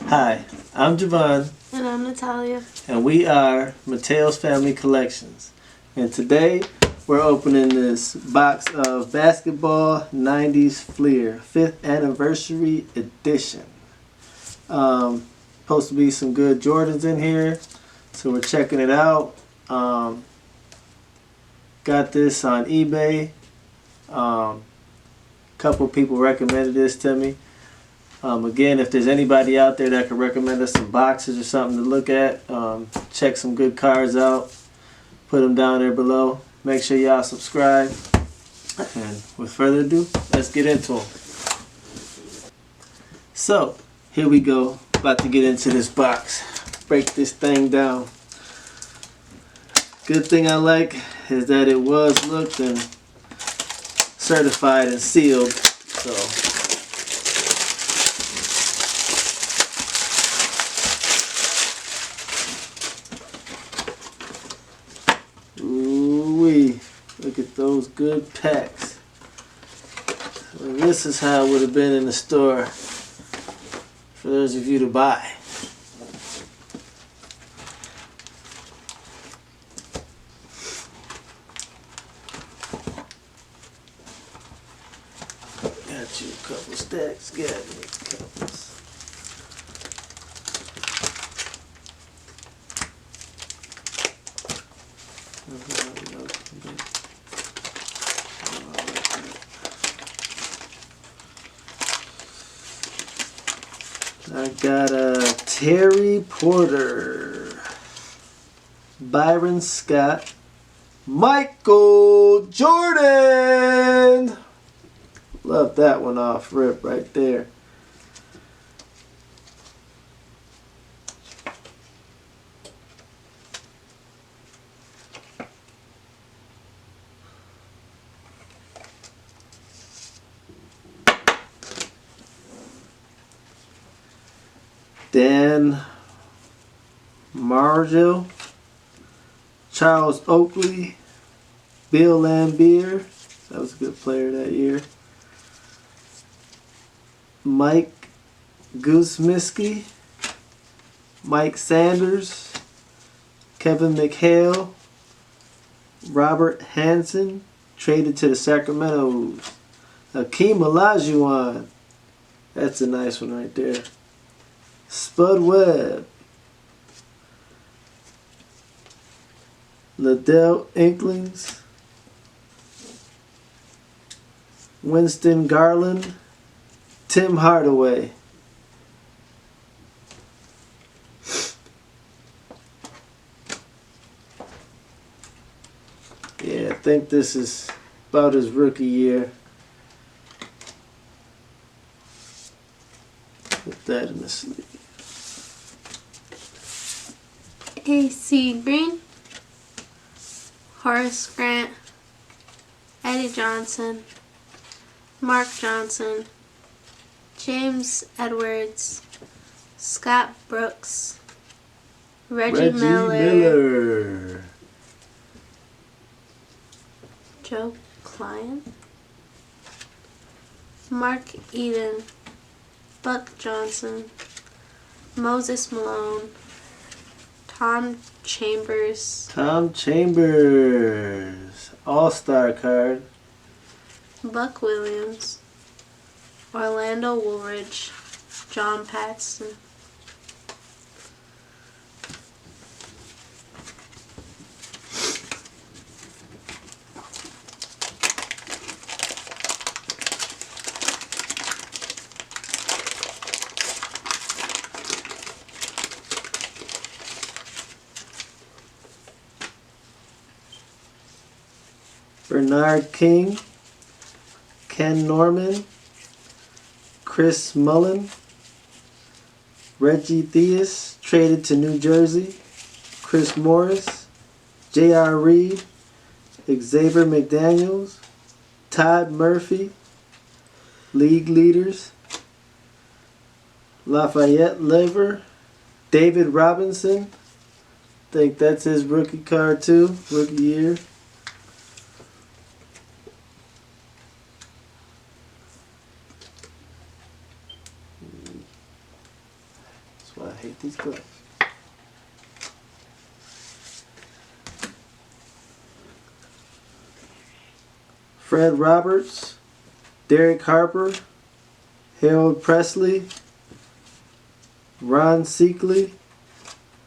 Hi, I'm Javon. And I'm Natalia. And we are Mateo's Family Collections. And today we're opening this box of Basketball 90s Fleer 5th Anniversary Edition. Supposed to be some good Jordans in here, so we're checking it out. Got this on eBay. Couple people recommended this to me. Again, if there's anybody out there that could recommend us some boxes or something to look at, check some good cards out, put them down there below. Make sure y'all subscribe. And with further ado, let's get into them. So, here we go. About to get into this box. Break this thing down. Good thing I like is that it was looked and certified and sealed. So, ooh-wee, look at those good packs. And this is how it would have been in the store for those of you to buy. Got you a couple stacks, got me a couple. I got a Terry Porter, Byron Scott, Michael Jordan. Love that one off rip right there. Dan Margil, Charles Oakley, Bill Laimbeer, that was a good player that year, Mike Guzmiski, Mike Sanders, Kevin McHale, Robert Hansen, traded to the Sacramento, Hakeem Olajuwon, that's a nice one right there. Spud Webb, Liddell Inklings, Winston Garland, Tim Hardaway. Yeah, I think this is about his rookie year. Put that in the sleeve. AC Green, Horace Grant, Eddie Johnson, Mark Johnson, James Edwards, Scott Brooks, Reggie Miller, Joe Klein, Mark Eden, Buck Johnson, Moses Malone, Tom Chambers, All-Star card, Buck Williams, Orlando Woolridge, John Paxson, Bernard King, Ken Norman, Chris Mullin, Reggie Theus, traded to New Jersey, Chris Morris, J.R. Reed, Xavier McDaniels, Todd Murphy, league leaders, Lafayette Lever, David Robinson, I think that's his rookie card too, rookie year. why I hate these gloves. Fred Roberts, Derek Harper, Harold Presley, Ron Seekley,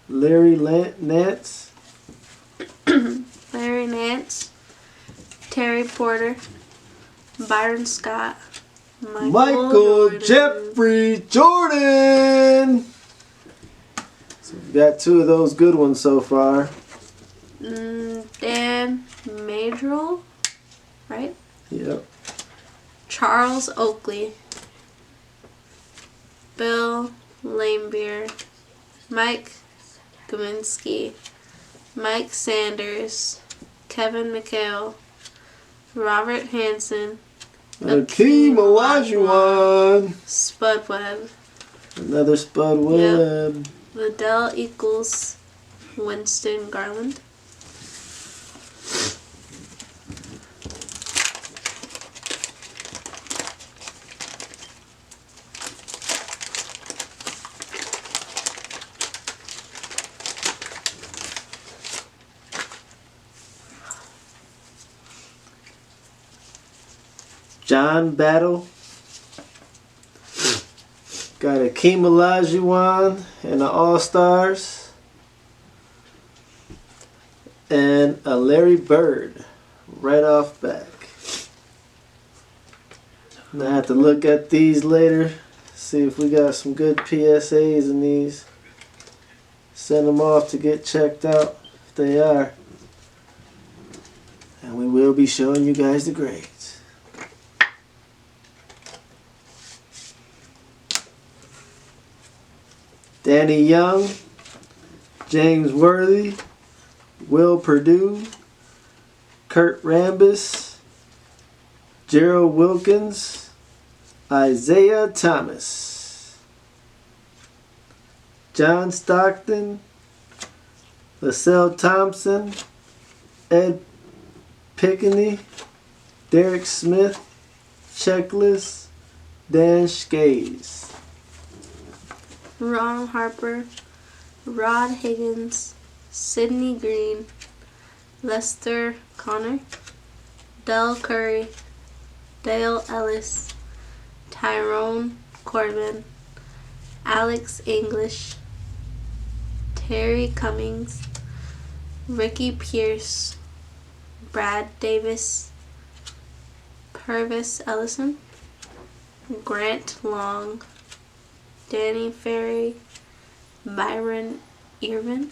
Larry Nance, Larry Nance, Terry Porter, Byron Scott, Michael Jordan. Jeffrey Jordan. So we got two of those good ones so far. Dan Madrill, right? Yep. Charles Oakley, Bill Laimbeer, Mike Gaminsky, Mike Sanders, Kevin McHale, Robert Hansen, Akeem Olajuwon. Spud Webb, Another Spud Webb. Liddell Equals, Winston Garland. John Battle. Got Akeem Olajuwon and the All-Stars. And a Larry Bird right off back. I'm gonna have to look at these later. See if we got some good PSAs in these. Send them off to get checked out if they are. And we will be showing you guys the grades. Danny Young, James Worthy, Will Perdue, Kurt Rambis, Gerald Wilkins, Isaiah Thomas, John Stockton, LaSalle Thompson, Ed Pickney, Derek Smith, Checklist, Dan Skays. Ron Harper, Rod Higgins, Sidney Green, Lester Connor, Del Curry, Dale Ellis, Tyrone Corbin, Alex English, Terry Cummings, Ricky Pierce, Brad Davis, Purvis Ellison, Grant Long, Danny Ferry, Byron Irvin.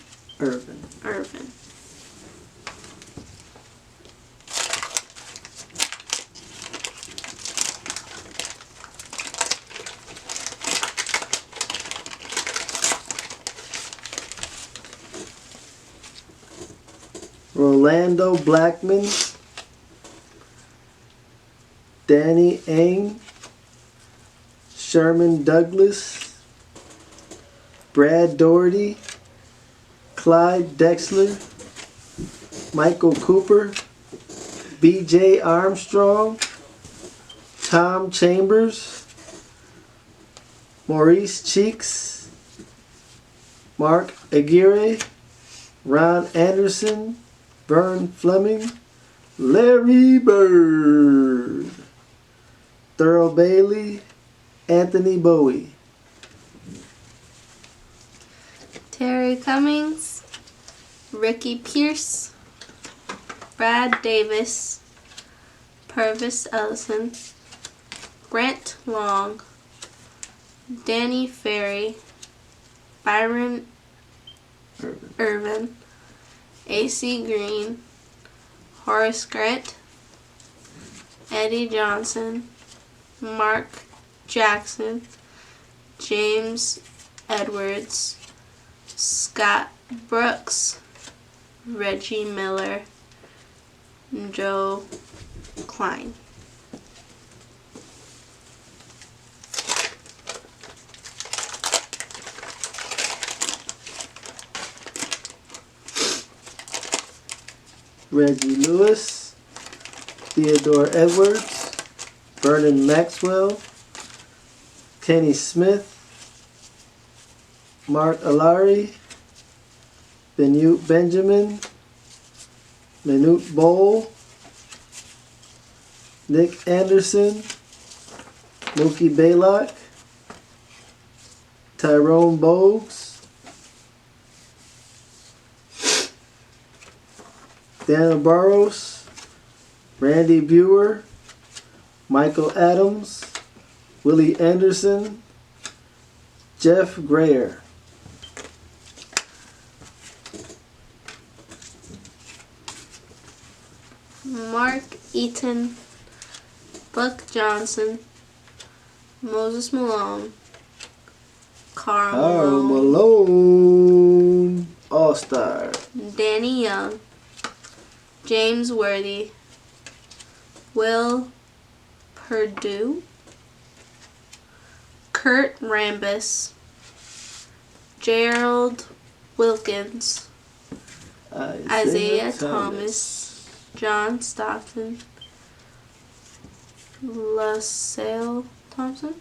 Rolando Blackman, Danny Ainge, Sherman Douglas, Brad Doherty, Clyde Drexler, Michael Cooper, BJ Armstrong, Tom Chambers, Maurice Cheeks, Mark Aguirre, Ron Anderson, Vern Fleming, Larry Bird, Thurl Bailey, Anthony Bowie. Terry Cummings, Ricky Pierce, Brad Davis, Purvis Ellison, Grant Long, Danny Ferry, Byron Irvin, AC Green, Horace Grant, Eddie Johnson, Mark Jackson, James Edwards, Scott Brooks, Reggie Miller, and Joe Klein. Reggie Lewis, Theodore Edwards, Vernon Maxwell, Kenny Smith, Mark Alari, Benjamin, Manute Bowl, Nick Anderson, Mookie Baylock, Tyrone Bogues, Dana Barros, Randy Buer, Michael Adams, Willie Anderson, Jeff Grayer. Mark Eaton, Buck Johnson, Moses Malone, Carl Malone, Malone, All-Star. Danny Young, James Worthy, Will Perdue, Kurt Rambis, Gerald Wilkins, Isaiah Thomas, John Stockton, LaSalle Thompson,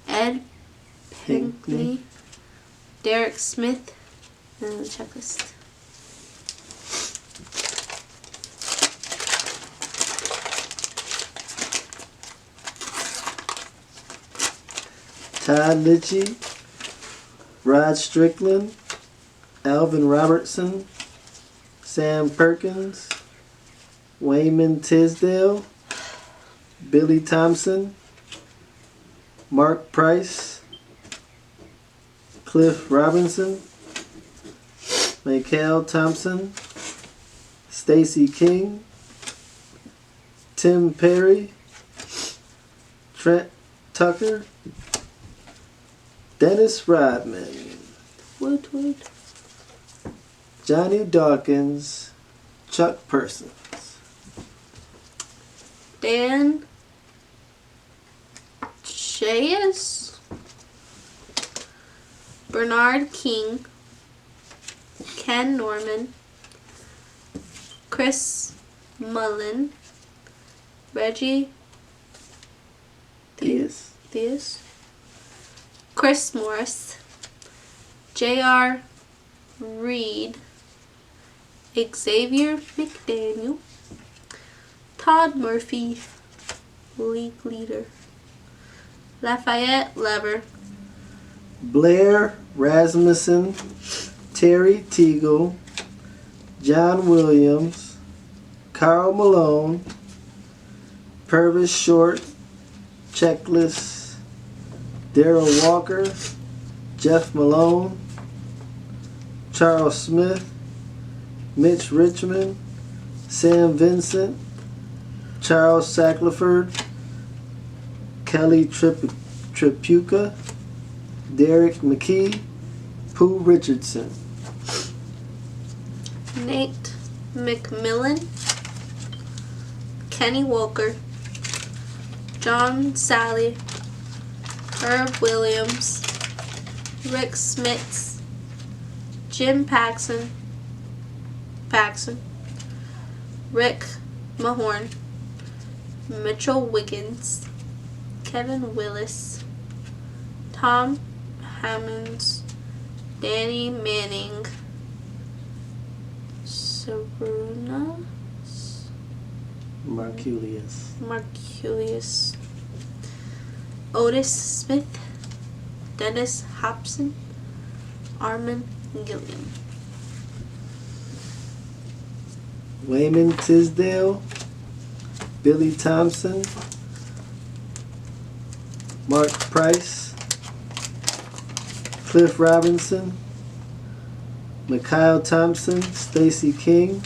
Ed Pinkney, Derek Smith, and the checklist. Todd Litchie, Rod Strickland, Alvin Robertson, Sam Perkins, Wayman Tisdale, Billy Thompson, Mark Price, Cliff Robinson, Michael Thompson, Stacy King, Tim Perry, Trent Tucker, Dennis Rodman, Woot woot. Johnny Dawkins, Chuck Persons. Dan Chayes, Bernard King, Ken Norman, Chris Mullen, Reggie Theus, Chris Morris, J.R. Reed, Xavier McDaniel, Todd Murphy, league leader, Lafayette Lever, Blair Rasmussen, Terry Teagle, John Williams, Carl Malone, Purvis Short, Checklist, Darrell Walker, Jeff Malone, Charles Smith, Mitch Richmond, Sam Vincent, Charles Shackleford, Kelly Tripucka, Derek McKee, Pooh Richardson. Nate McMillan, Kenny Walker, John Sally, Herb Williams, Rick Smits, Jim Paxson, Rick Mahorn, Mitchell Wiggins, Kevin Willis, Tom Hammonds, Danny Manning, Saruna Marculius, Otis Smith, Dennis Hobson, Armin Gilliam. Wayman Tisdale, Billy Thompson, Mark Price, Cliff Robinson, Mikhail Thompson, Stacy King,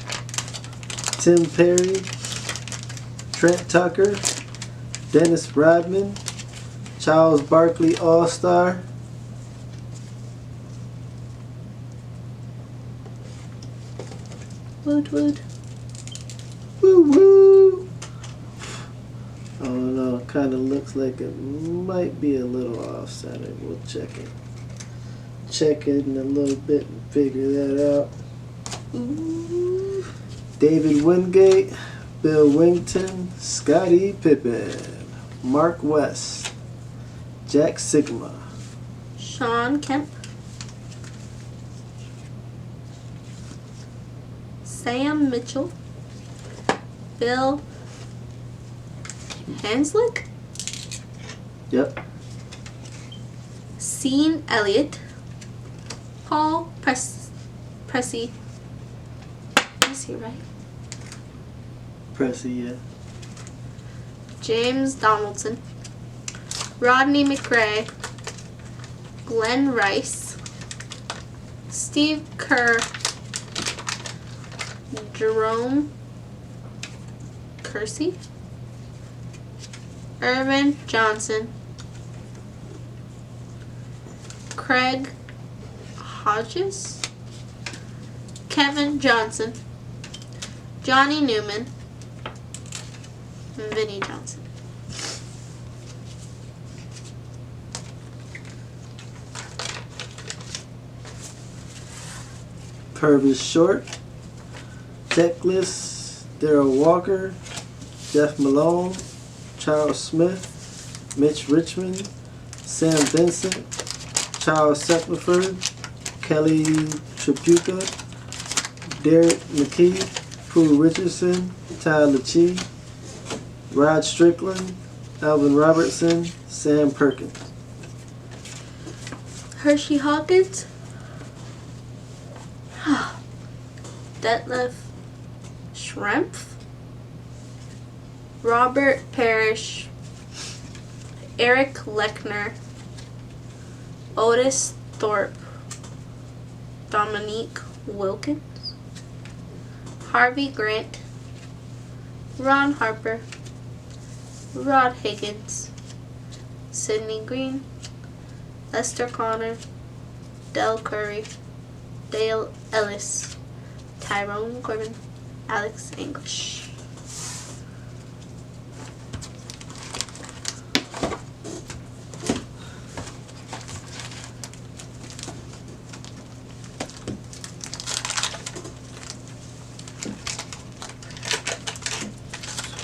Tim Perry, Trent Tucker, Dennis Rodman, Charles Barkley All-Star, Woot woot. woo woo. I don't know, it kind of looks like it might be a little offset. We'll check it. Check it in a little bit and figure that out. Ooh. David Wingate, Bill Wington, Scottie Pippen, Mark West, Jack Sigma, Sean Kemp, Sam Mitchell, Bill Hanslick, Yep. Sean Elliott, Paul Pressey. Is he right? Pressy, yeah. James Donaldson, Rodney McRae, Glenn Rice, Steve Kerr, Jerome Kersey, Irvin Johnson, Craig Hodges, Kevin Johnson, Johnny Newman, and Vinnie Johnson. Purvis Short, Checklist, Darrell Walker, Jeff Malone, Charles Smith, Mitch Richmond, Sam Vincent, Charles Sepulford, Kelly Tripucka, Derek McKee, Pooh Richardson, Tyler Chi, Rod Strickland, Alvin Robertson, Sam Perkins. Hershey Hawkins, Detlef Schrempf, Robert Parrish, Eric Lechner, Otis Thorpe, Dominique Wilkins, Harvey Grant, Ron Harper, Rod Higgins, Sidney Green, Lester Connor, Del Curry, Dale Ellis, Tyrone Corbin, Alex English.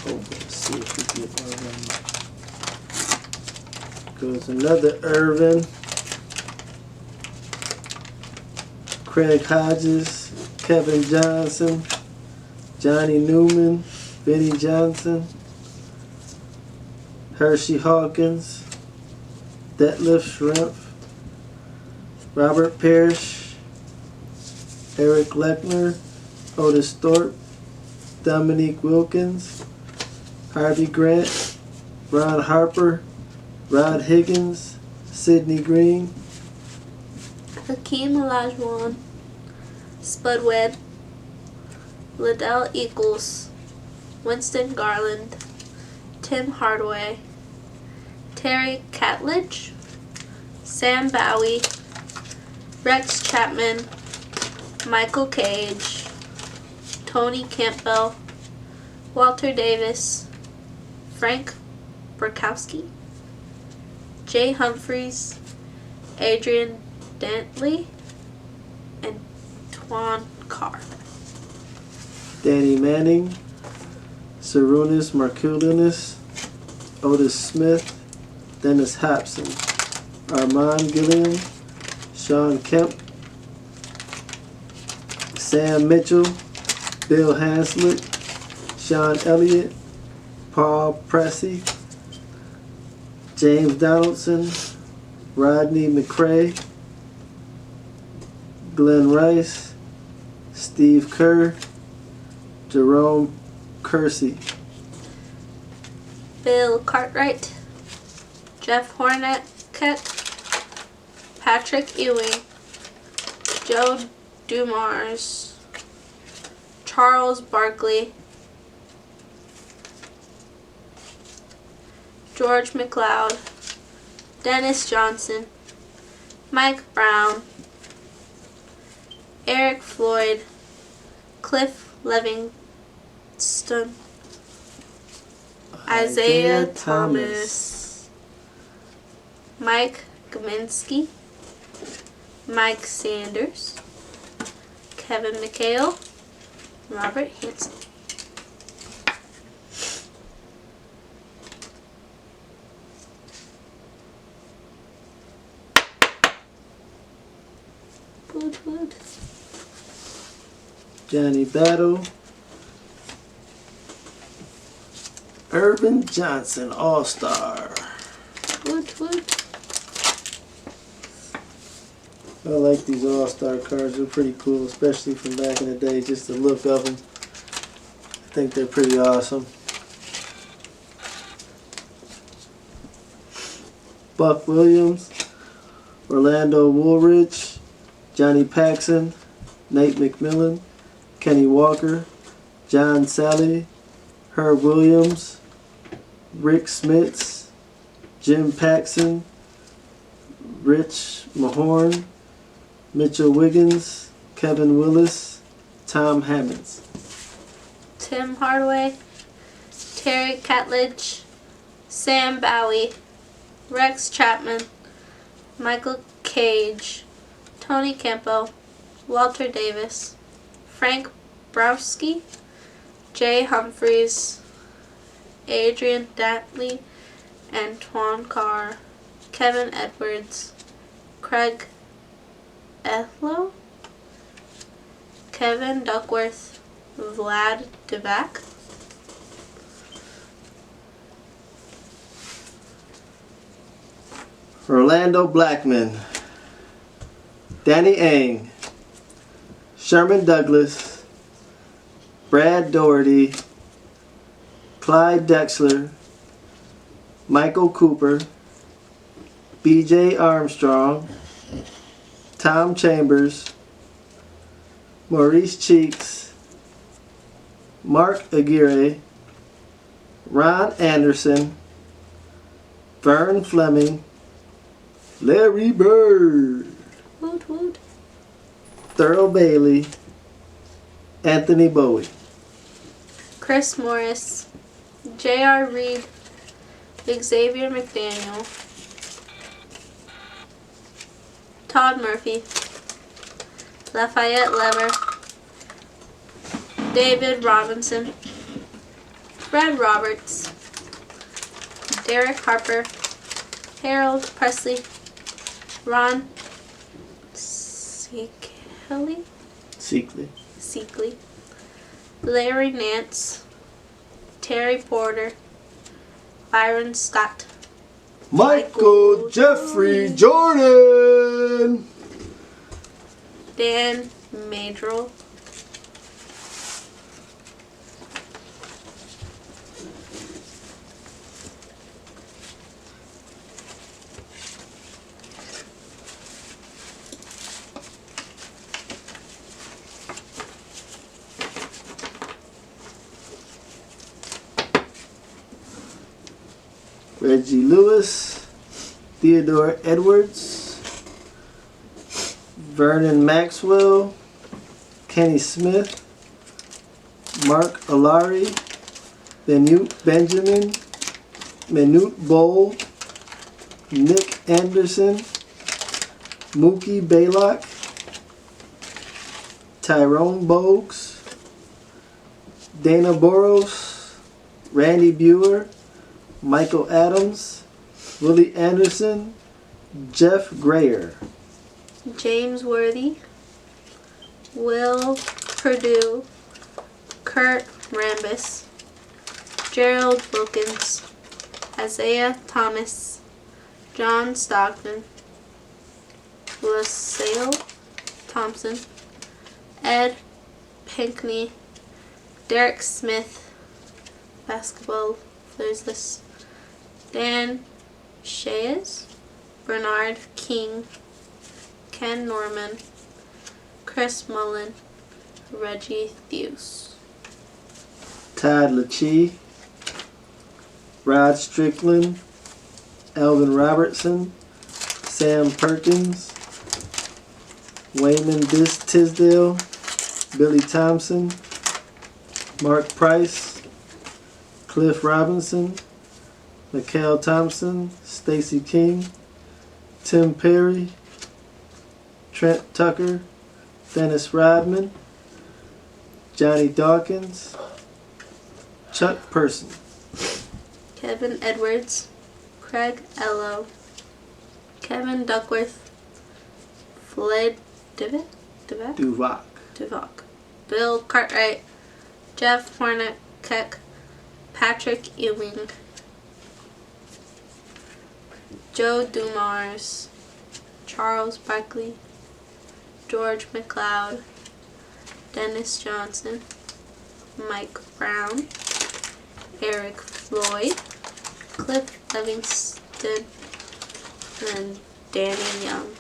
Let's see if we get Irvin. Goes another Irvin. Craig Hodges, Kevin Johnson, Johnny Newman, Vinnie Johnson, Hershey Hawkins, Detlef Schrempf, Robert Parrish, Eric Lechner, Otis Thorpe, Dominique Wilkins, Harvey Grant, Ron Harper, Rod Higgins, Sidney Green, Hakeem Olajuwon, Spud Webb, Liddell Eagles, Winston Garland, Tim Hardaway, Terry Catledge, Sam Bowie, Rex Chapman, Michael Cage, Tony Campbell, Walter Davis, Frank Burkowski, Jay Humphreys, Adrian Dantley, and Twan Carr. Danny Manning, Sarunas Markulinis, Otis Smith, Dennis Hobson, Armand Gilliam, Sean Kemp, Sam Mitchell, Bill Hanslick, Sean Elliott, Paul Pressey, James Donaldson, Rodney McRae, Glenn Rice, Steve Kerr, Jerome Kersey, Bill Cartwright, Jeff Hornett, Patrick Ewing, Joe Dumars, Charles Barkley, George McLeod, Dennis Johnson, Mike Brown, Eric Floyd, Cliff Livingston, Isaiah Thomas, Mike Gminski, Mike Sanders, Kevin McHale, Robert Hansen. Woot. Johnny Battle. Irvin Johnson, All-Star. Woot. I like these All-Star cards. They're pretty cool, especially from back in the day. Just the look of them. I think they're pretty awesome. Buck Williams, Orlando Woolridge, Johnny Paxson, Nate McMillan, Kenny Walker, John Sally, Herb Williams, Rick Smits, Jim Paxson, Rich Mahorn, Mitchell Wiggins, Kevin Willis, Tom Hammonds. Tim Hardaway, Terry Catledge, Sam Bowie, Rex Chapman, Michael Cage, Tony Campo, Walter Davis, Frank Browski, Jay Humphreys, Adrian Datley, Antoine Carr, Kevin Edwards, Craig Ethlo, Kevin Duckworth, Vlad Divac, Orlando Blackman, Danny Ainge, Sherman Douglas, Brad Doherty, Clyde Drexler, Michael Cooper, BJ Armstrong, Tom Chambers, Maurice Cheeks, Mark Aguirre, Ron Anderson, Vern Fleming, Larry Bird, Woot. Thurl Bailey, Anthony Bowie. Chris Morris, J.R. Reed, Xavier McDaniel, Todd Murphy, Lafayette Lever, David Robinson, Fred Roberts, Derek Harper, Harold Presley, Ron Seekley, Larry Nance, Terry Porter, Byron Scott, Michael Jeffrey Jordan. Dan Madrill, Reggie Lewis, Theodore Edwards, Vernon Maxwell, Kenny Smith, Mark Alari, Benute Benjamin, Manute Bowl, Nick Anderson, Mookie Baylock, Tyrone Bogues, Dana Boros, Randy Bueller, Michael Adams, Willie Anderson, Jeff Grayer, James Worthy, Will Purdue, Kurt Rambis, Gerald Wilkins, Isaiah Thomas, John Stockton, LaSalle Thompson, Ed Pinkney, Derek Smith, basketball players list, Dan Shays, Bernard King, Ken Norman, Chris Mullen, Reggie Theus, Todd Lachey, Rod Strickland, Alvin Robertson, Sam Perkins, Wayman Tisdale, Billy Thompson, Mark Price, Cliff Robinson, Mikhail Thompson, Stacy King, Tim Perry, Trent Tucker, Dennis Rodman, Johnny Dawkins, Chuck Person, Kevin Edwards, Craig Ello, Kevin Duckworth, Duvac. Duvac. Bill Cartwright, Jeff Hornacek, Patrick Ewing, Joe Dumars, Charles Barkley, George McLeod, Dennis Johnson, Mike Brown, Eric Floyd, Cliff Livingston, and Danny Young.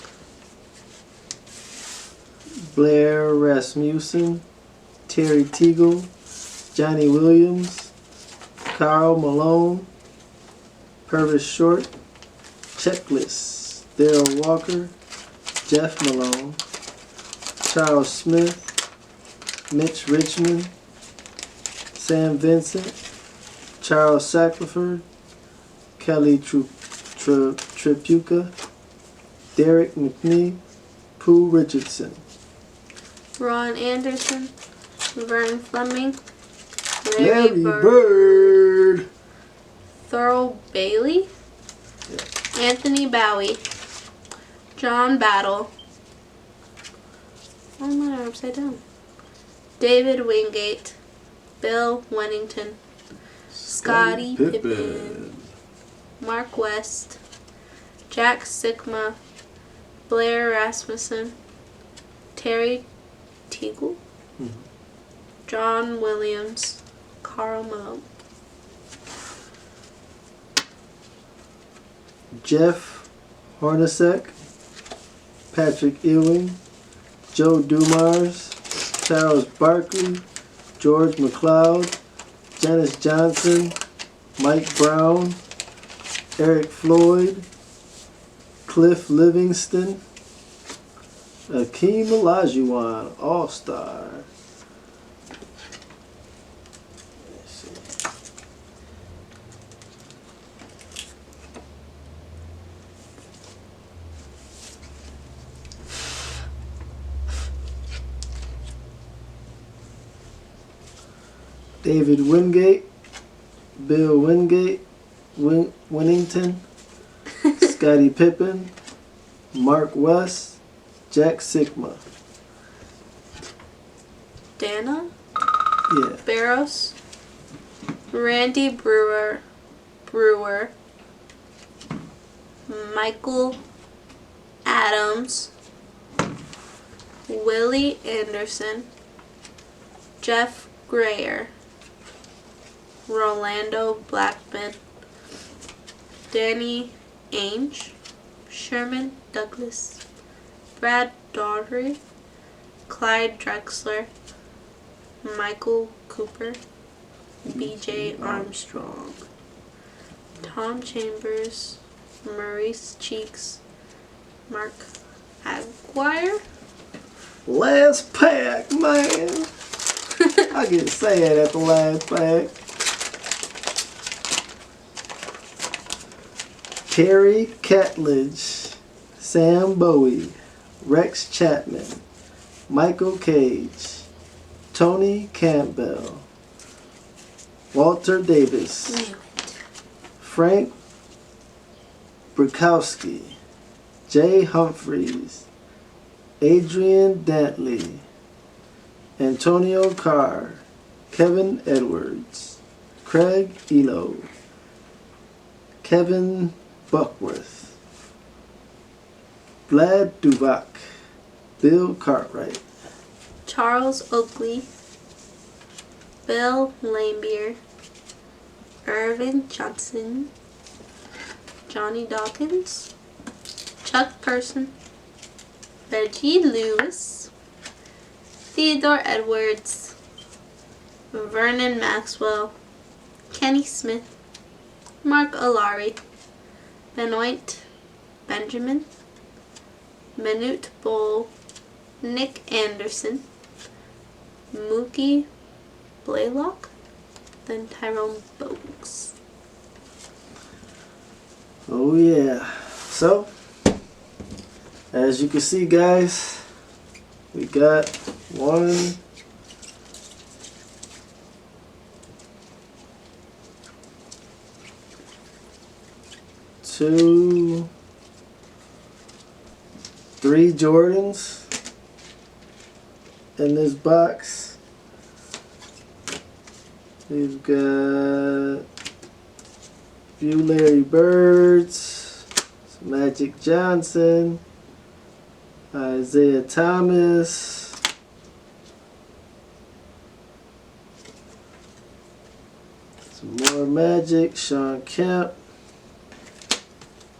Blair Rasmussen, Terry Teagle, Johnny Williams, Carl Malone, Purvis Short, Checklist, Daryl Walker, Jeff Malone, Charles Smith, Mitch Richmond, Sam Vincent, Charles Shackleford, Kelly Tripuca, Derek McNee, Pooh Richardson, Ron Anderson, Vern Fleming, Larry Bird, Thurl Bailey, Anthony Bowie, John Battle. Oh my, they're upside down. David Wingate, Bill Wennington, Scottie Pippen, Mark West, Jack Sikma, Blair Rasmussen, Terry Teagle, John Williams, Carl Malone. Jeff Hornacek, Patrick Ewing, Joe Dumars, Charles Barkley, George McLeod, Janice Johnson, Mike Brown, Eric Floyd, Cliff Livingston, Akeem Olajuwon, All-Star. David Wingate, Bill Wingate, Winnington, Scottie Pippen, Mark West, Jack Sikma. Dana Yeah. Barros, Randy Brewer, Michael Adams, Willie Anderson, Jeff Grayer, Rolando Blackman, Danny Ainge, Sherman Douglas, Brad Daugherty, Clyde Drexler, Michael Cooper, BJ Armstrong, Tom Chambers, Maurice Cheeks, Mark Aguirre. Last pack, man. I get sad at the last pack. Terry Catledge, Sam Bowie, Rex Chapman, Michael Cage, Tony Campbell, Walter Davis, Knew it. Frank Brukowski, Jay Humphreys, Adrian Dantley, Antonio Carr, Kevin Edwards, Craig Elo, Kevin Buckworth, Vlad Duvac, Bill Cartwright, Charles Oakley, Bill Lambier, Irvin Johnson, Johnny Dawkins, Chuck Person, Reggie Lewis, Theodore Edwards, Vernon Maxwell, Kenny Smith, Mark Alari, Benoit Benjamin, Manute Bowl, Nick Anderson, Mookie Blaylock, then Tyrone Bogues. Oh yeah. So, as you can see, guys, we got 1, 2, 3 Jordans, in this box. We've got a few Larry Birds, some Magic Johnson, Isaiah Thomas, some more Magic, Sean Kemp,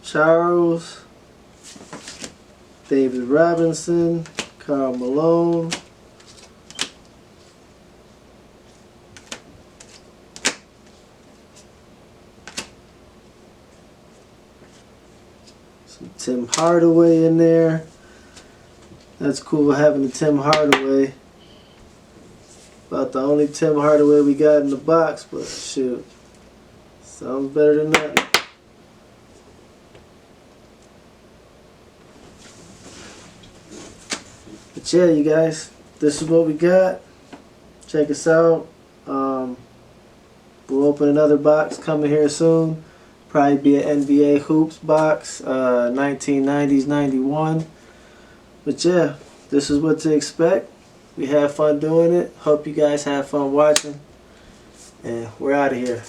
Charles, David Robinson, Karl Malone, some Tim Hardaway in there. That's cool having the Tim Hardaway. About the only Tim Hardaway we got in the box, but shoot, sounds better than nothing. But yeah, you guys, this is what we got. Check us out. We'll open another box coming here soon. Probably be an NBA Hoops box, 1990s, 91. But yeah, this is what to expect. We had fun doing it. Hope you guys have fun watching. And we're out of here.